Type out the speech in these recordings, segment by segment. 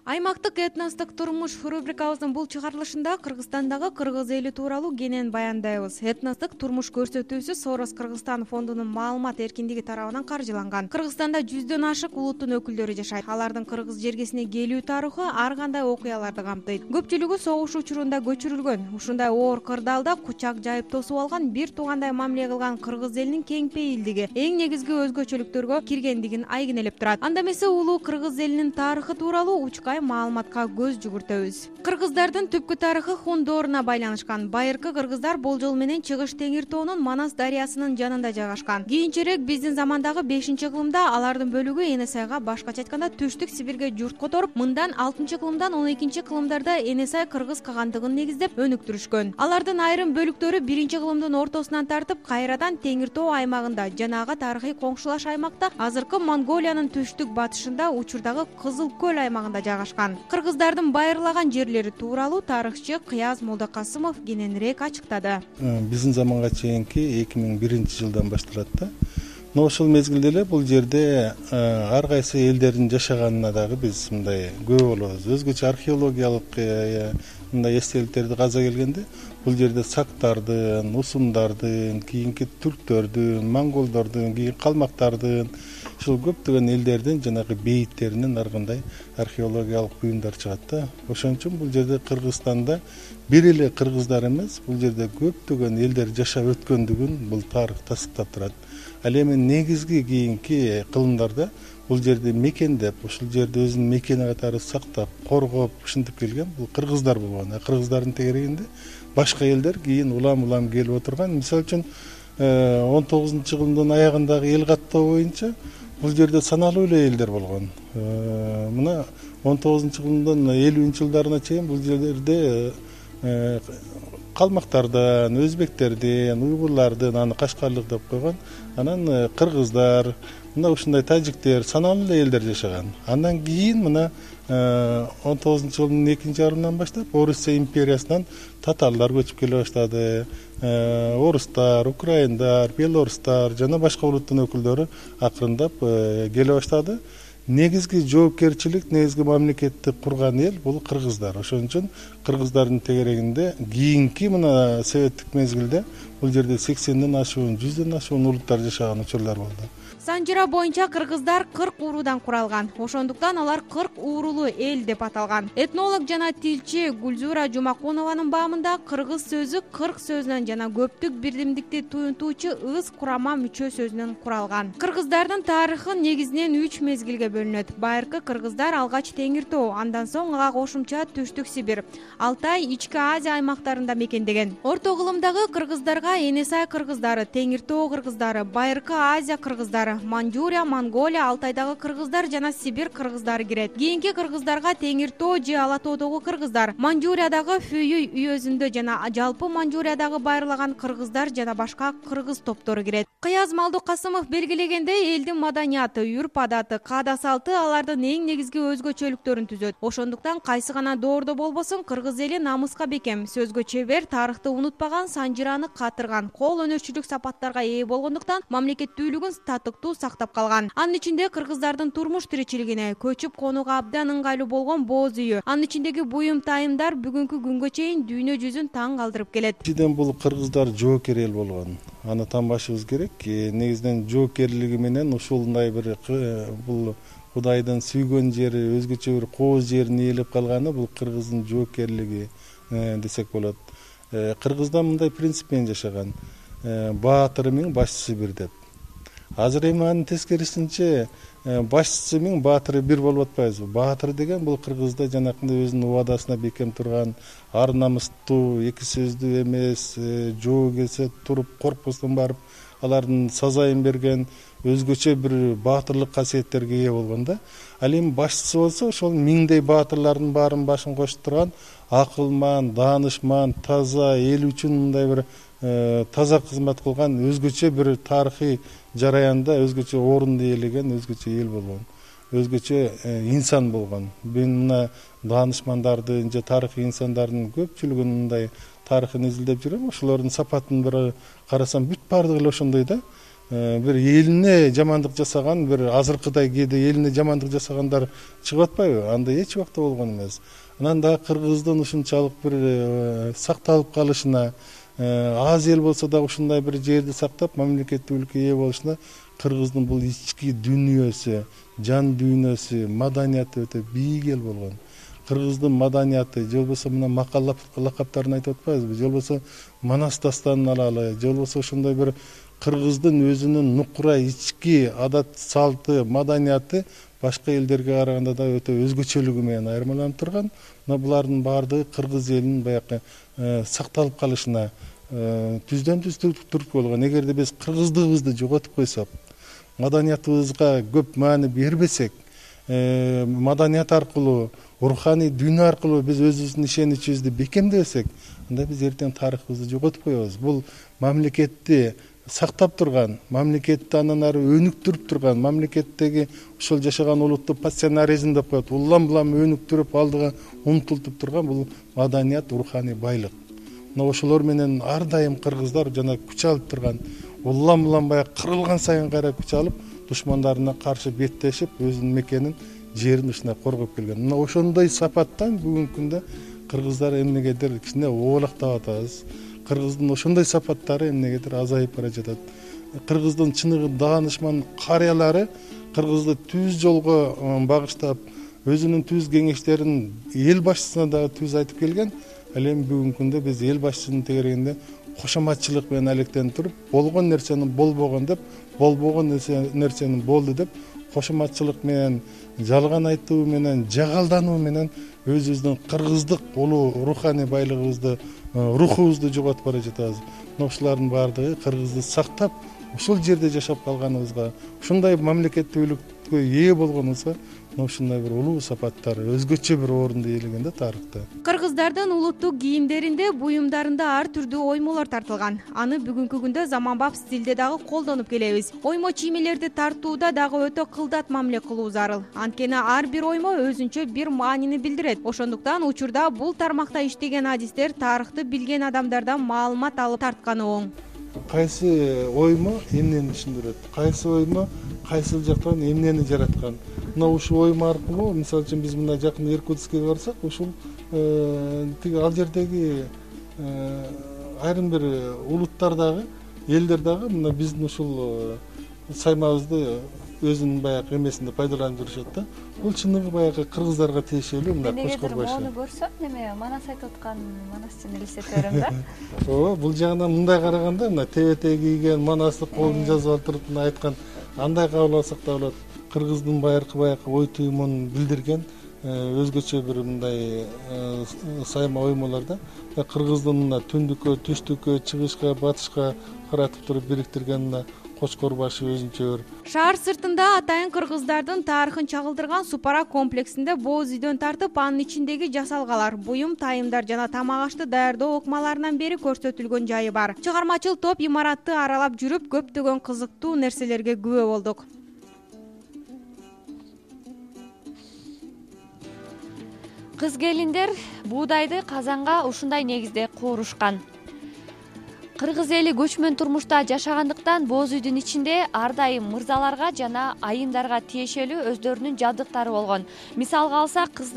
Аймактык этностук турмуш рубрикабыздын бул чыгарылышында Кыргызстандагы кыргыз эли тууралуу кенен баяндайбыз. Этностук турмуш көрсөтүүсү Сорос Кыргызстан фондунун маалымат эркиндиги тарабынан каржыланган. Кыргызстанда 100дөн ашык улуттун өкүлдөрү жашайт. Алардын кыргыз жергесине келүү тарыхы ар кандай окуяларды камтыйт. Көпчүлүгү согуш учурунда көчүрүлгөн. Ушундай оор кырдаалда кучак жайып тосуп алган, бир туугандай мамиле кылган кыргыз элинин кең пейилдиги эң негизги өзгөчөлүктөргө киргендигин айгинелеп турат. Анда эмесе улуу кыргыз элинин тарыхы тууралуу учкай маалыматка көз жүгүртөбүз. Кыргыздардын түпкү тарыхы хун дооруна байланышкан. Байыркы кыргыздар болжол менен Чыгыш Теңир тоонун Манас дарыясынын жанында жайгашкан. Кийинчерээк биздин замандагы 5-кылымда алардын бөлүгү Энесайга, башкача айтканда Түштүк Сибирге журт которуп, мындан 6-кылымдан 12-кылымдарда Энесай кыргыз кагандыгын негиздеп өнүктүрүшкөн. Алардын айрым бөлүктөрү 1-кылымдын ортосунан тартып кайрадан Теңир тоо аймагында, жанагы тарыхый коңшулаш аймакта, азыркы Монголиянын түштүк батышында, учурдагы Кызыл көл аймагында жайгашкан. Кыргыздардын байырлаган жерлери тууралуу тарыхчы Кыяз Молдокасымов кененирээк ачыктады. Биздин заманга чейинки 2001-жылдан башталат да. Но ошол мезгилде эле бул жерде ар кайсы элдердин жашаганына дагы биз мындай күбө болобуз. Өзгөчө археологиялык мындай эстеликтерди каза келгенде бул жерде сактардын, усундардын, кийинки түрктөрдүн, монголдордун, кийин калмактардын, ушул көптөгөн элдердин жанагы бейиттеринен ар кандай археологиялык буюмдар чыгат да. Ошон үчүн бул жерде Кыргызстанда бир эле кыргыздар эмес, бул жерде көптөгөн элдер жашап өткөндүгүн бул тарых тастыктап турат. Ал эми негизги кийинки кылымдарда бул жерде мекендеп, ушул жерде өзүнүн мекени катары сактап, коргоп, ушинтип келген бул кыргыздар болгон. Кыргыздардын тегерегинде башка элдер кийин улам келип отурган. Мисалы үчүн 19-кылымдын аягындагы эл каттоо боюнча бул жерде саналуу эле элдер болгон. Мына 19-кылымдын 50-жылдарына чейин бул жерлерде калмактардан, өзбектерден, уйгурлардын, аны кашкарлык деп койгон, анан кыргыздар, мына ушундай тажиктер, саналуу эле элдер жашаган. Андан кийин мына 19-кылымдын 2-жарымынан баштап Орусия империясынан татарлар көчүп келе баштады. Орустар, украиндар, белорустар жана башка улуттун өкүлдөрү акырындап келе баштады. Негизги жоопкерчилик, негизги мамлекетти курган эл бул кыргыздар. Ошон үчүн кыргыздардын тегерегинде кийинки мына советтик мезгилде бул жерде 80ден ашуун, 100ден ашуун улуттар жашаган учурлар болду. Санжыра боюнча кыргыздар 40 уруудан куралган. Ошондуктан алар 40 уурулуу эл деп аталган. Этнолог жана тилчи Гүлзура Жумакунованын баамында кыргыз сөзү 40 сөзүнөн жана көптүк бирдимдикти туюнтуучу ыз курама мүчө сөзүнөн куралган. Кыргыздардын тарыхы негизинен 3 мезгилге бөлүнөт. Байыркы кыргыздар алгач Теңир тоо, андан соң ага кошумча Түштүк Сибир, Алтай, Ички Азия аймактарында мекендеген. Орто кылымдагы кыргыздарга Энесай кыргыздары, Теңир тоо кыргыздары, Байыркы Азия кыргыздары, Манчжурия, Монголия, Алтайдагы кыргыздар жана Сибир кыргыздары кирет. Кийинки кыргыздарга Теңир тоо же Ала тоодогу кыргыздар, Манчжуриядагы Фүйүй үйөзүндө жана жалпы Манчжуриядагы байырлаган кыргыздар жана башка кыргыз топтору кирет. Кыяз Молдокасымов белгилегендей, элдин маданияты, үрп-адаты, каада-салты алардын эң негизги өзгөчөлүктөрүн түзөт. Ошондуктан кайсы гана доордо болбосун кыргыз эли намыска бекем, сөзгө чебер, тарыхты унутпаган, санжыраны катырган, кол өнөрчүлүк сапаттарга ээ болгондуктан мамлекеттүүлүгүн татыктуу сактап калган. Анын ичинде кыргыздардын турмуш тиричилигине, көчүп конууга абдан ыңгайлуу болгон боз үйү, анын ичиндеги буюм тайымдар бүгүнкү күнгө чейин дүйнө жүзүн таң калтырып келет. Биринчиден бул кыргыздар жоокер эл болгон. Аны танбашыбыз керек. Негизинен жоокерлиги менен ушундай бир бул Кудайдын сүйгөн жери, өзгөчө бир кооз жерин ээлеп калганы бул кыргыздын жоокерлиги десек болот. Кыргыздар мындай принцип менен жашаган. Баатыры миң, башчысы бир деп. Азыр эми анын тескерисинче башчысы миң, баатыры бир болуп атпайбызбы? Баатыр деген бул кыргызда жанакындай өзүнүн убадасына бекем турган, ар намыстуу, эки сөздүү эмес, жоо келсе туруп коркпостон барып алардын сазайын берген, өзгөчө бир баатырлык касиеттерге ээ болгон да. Ал эми башчысы болсо ошол миңдей баатырлардын баарын башын кошуп турган, акылман, даанышман, таза, эл үчүн мындай бир таза кызмат кылган, өзгөчө бир тарыхый жараянда өзгөчө орунду ээлеген өзгөчө эл болгон, өзгөчө инсан болгон. Мен мына даанышмандардын же тарыхый инсандардын көпчүлүгүнүн мындай тарыхын изилдеп жүрөм. Ошолордун сапатын бир карасам бүт баардыгы эле ошондой да. бир элине жамандык жасаган, бир азыркыдай кээде элине жамандык жасагандар чыгып атпайбы? Андай эч убакта болгон эмес. Анан дагы кыргыздын ушунчалык бир сакталып калышына, аз эл болсо дагы ушундай бир жерди сактап мамлекеттүүлүккө ээ болушуна кыргыздын бул ички дүйнөсү, жан дүйнөсү, маданияты өтө бийик эл болгон. Кыргыздын маданияты, же болбосо мына макал лакаптарын айтып атпайбызбы? Же болбосо Манас дастанын алалы, же болбосо ошондой бир кыргыздын өзүнүн нукура ички адат салты, маданияты башка элдерге караганда да өтө өзгөчөлүгү менен айырмаланып турган. Мына булардын баардыгы кыргыз элинин баягы сакталып калышына түздөн түз түрткү болгон. Эгерде биз кыргыздыгыбызды жоготуп койсок, маданиятыбызга көп маани бербесек, маданият аркылуу, руханий дүйнө аркылуу биз өзүбүздүн ишеничибизди бекемдебесек, анда биз эртең тарыхыбызды жоготуп коебуз. Бул мамлекетти сактап турган, мамлекетти андан ары өнүктүрүп турган, мамлекеттеги ошол жашаган улутту пассионаризм деп коет, улам булам өнүктүрүп алдыга умтултуп турган бул маданият, руханий байлык. Мына ошолор менен ар дайым кыргыздар жана күч алып турган, улам булам баягы кырылган сайын кайра күч алып, душмандарына каршы беттешип, өзүнүн мекенин, жерин ушундай коргоп келген. Мына ошондой сапаттан бүгүнкү күндө кыргыздар эмнегедир кичине оолактап атабыз. Кыргыздын ошондой сапаттары эмнегедир азайып бара жатат. Кыргыздын чыныгы даанышман карыялары кыргызды түз жолго багыштап, өзүнүн түз кеңештерин эл башчысына дагы түз айтып келген. Ал эми бүгүнкү күндө биз эл башчысынын тегерегинде кошоматчылык менен алектенип туруп, болгон нерсени болбогон деп, болбогон нерсени болду деп, кошоматчылык менен, жалган айтуу менен, жагалдануу менен өзүбүздүн кыргыздык улуу руханий байлыгыбызды, рухубузду жоготуп бара жатабыз. Ушулардын баардыгы кыргызды сактап, ушул жерде жашап калганыбызга, ушундай мамлекеттүүлүккө ээ болгонубузга ушундай бир улуу сапаттар, өзгөчө бир орунду ээлеген да тарыхта. Кыргыздардын улуттук кийимдеринде, буюмдарында ар түрдүү оймолор тартылган. Аны бүгүнкү күндө заманбап стилде дагы колдонуп келебиз. Оймо чиймелерди тартууда дагы өтө кылдат мамиле кылуу зарыл. Анткени ар бир оймо өзүнчө бир маанини билдирет. Ошондуктан учурда бул тармакта иштеген адистер тарыхты билген адамдардан маалымат алып тартканы оң. Кайсы оймо эмнени түшүндүрөт, кайсы оймо кайсыл жактан эмнени жараткан. Мына ушул оймо аркылуу, мисалы үчүн биз мына жакын Иркутскке барсак, ушул тиги ал жердеги айрым бир улуттар дагы, элдер дагы мына биздин ушул саймабызды өзүнүн баягы эмесинде пайдаланып жүрүшөт да. Бул чыныгы баягы кыргыздарга тиешелүү мына Кошкор башы. Муну көрсөм, неме Манас айтып аткан Манастын элестете берем да. Ооба, бул жагынан мындай караганда, мына тебете кийген, Манасты колун жазып алтырып мына айткан, андай кабыл алсак да болот. Кыргыздын баягы ой туюмун билдирген өзгөчө бир мындай сайма оймолор да. Кыргыздын мына түндүккө, түштүккө, чыгышка, батышка каратып туруп бириктирген мына Кошкор башы өзүнчө бир. Шаар сыртында атайын кыргыздардын тарыхын чагылдырган Супара комплексинде боз үйдөн тартып, анын ичиндеги жасалгалар, буюм, тайымдар жана тамак ашты даярдоо окмаларынан бери көрсөтүлгөн жайы бар. Чыгармачыл топ имаратты аралап жүрүп, көптөгөн кызыктуу нерселерге күбө болдук. Кыз келиндер буудайды казанга ушундай негизде куурушкан. Кыргыз эли көчмөн турмушта жашагандыктан боз үйдүн ичинде ар дайым мырзаларга жана айымдарга тиешелүү өздөрүнүн жабдыктары болгон. Мисалга алсак, кыз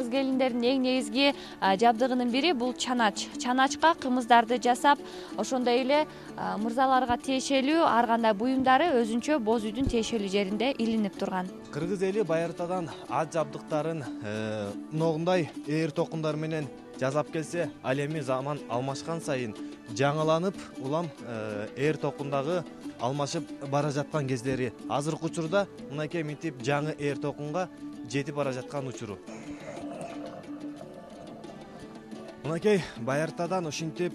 келиндердин эң негизги жабдыгынын бири бул чанач. Чаначка кымыздарды жасап, ошондой эле мырзаларга тиешелүү ар кандай буюмдары өзүнчө боз үйдүн тиешелүү жеринде илинип турган. Кыргыз эли байыртадан ат жабдыктарын ноогундай ээр токундар менен жасап келсе, ал эми заман алмашкан сайын жаңыланып, улам ээр токундагы алмашып бара жаткан кездери. Азыркы учурда мынакей мынтип жаңы ээр токунга жетип бара жаткан учуру. Мынакей байыртадан ушинтип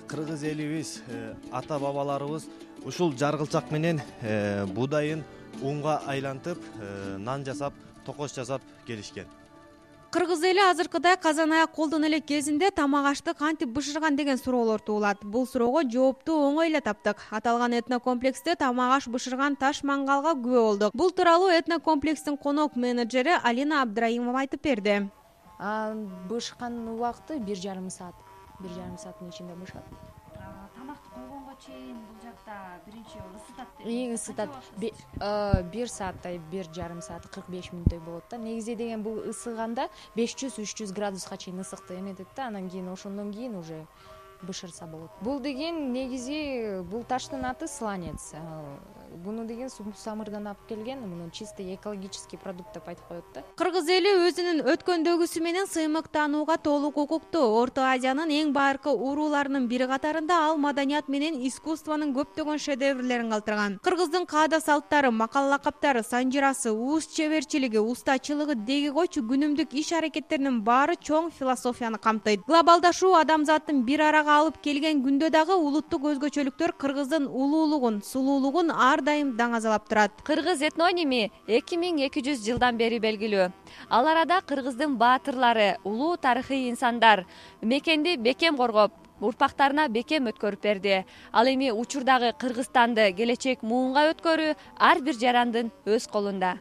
кыргыз элибиз, ата бабаларыбыз ушул жаргылчак менен буудайын унга айлантып, нан жасап, токош жасап келишкен. Кыргыз эли азыркыдай казан аяк колдон элек кезинде тамак ашты кантип бышырган деген суроолор туулат. Бул суроого жоопту оңой эле таптык. Аталган этнокомплексте тамак аш бышырган таш мангалга күбө болдук. Бул тууралуу этнокомплекстин конок менеджери Алина Абдраимова айтып берди. Бышкан убакыты 1,5 саат. 1,5 сааттын ичинде бышат. Тамакты койгонго чейин бул жакта биринчи ысытат деп эң ысытат 1 сааттай 1,5 саат 45 мүнөттөй болот да. Негизи деген бул ысыганда 500-300 градуска чейин ысыкты эметет да, анан кийин ошондон кийин уже бышырса болот. Бул деген негизи бул таштын аты сланец. Буну деген самырдан алып келген, муну чисто экологический продукт деп айтып коет да. Кыргыз эли өзүнүн өткөндөгүсү менен сыймыктанууга толук укуктуу. Орто Азиянын эң байыркы урууларынын бири катарында ал маданият менен искусствонун көптөгөн шедеврлерин калтырган. Кыргыздын каада салттары, макал лакаптары, санжырасы, ууз чеберчилиги, устачылыгы деги койчу күнүмдүк иш аракеттеринин баары чоң философияны камтыйт. Глобалдашуу адамзаттын бир арага алып келген күндө дагы улуттук өзгөчөлүктөр кыргыздын улуулугун, сулуулугун ар дайым даңазалап турат. Кыргыз этноними 2200 жылдан бери белгилүү. Ал арада кыргыздын баатырлары, улуу тарыхый инсандар мекенди бекем коргоп, урпактарына бекем өткөрүп берди. Ал эми учурдагы Кыргызстанды келечек муунга өткөрүү ар бир жарандын өз колунда.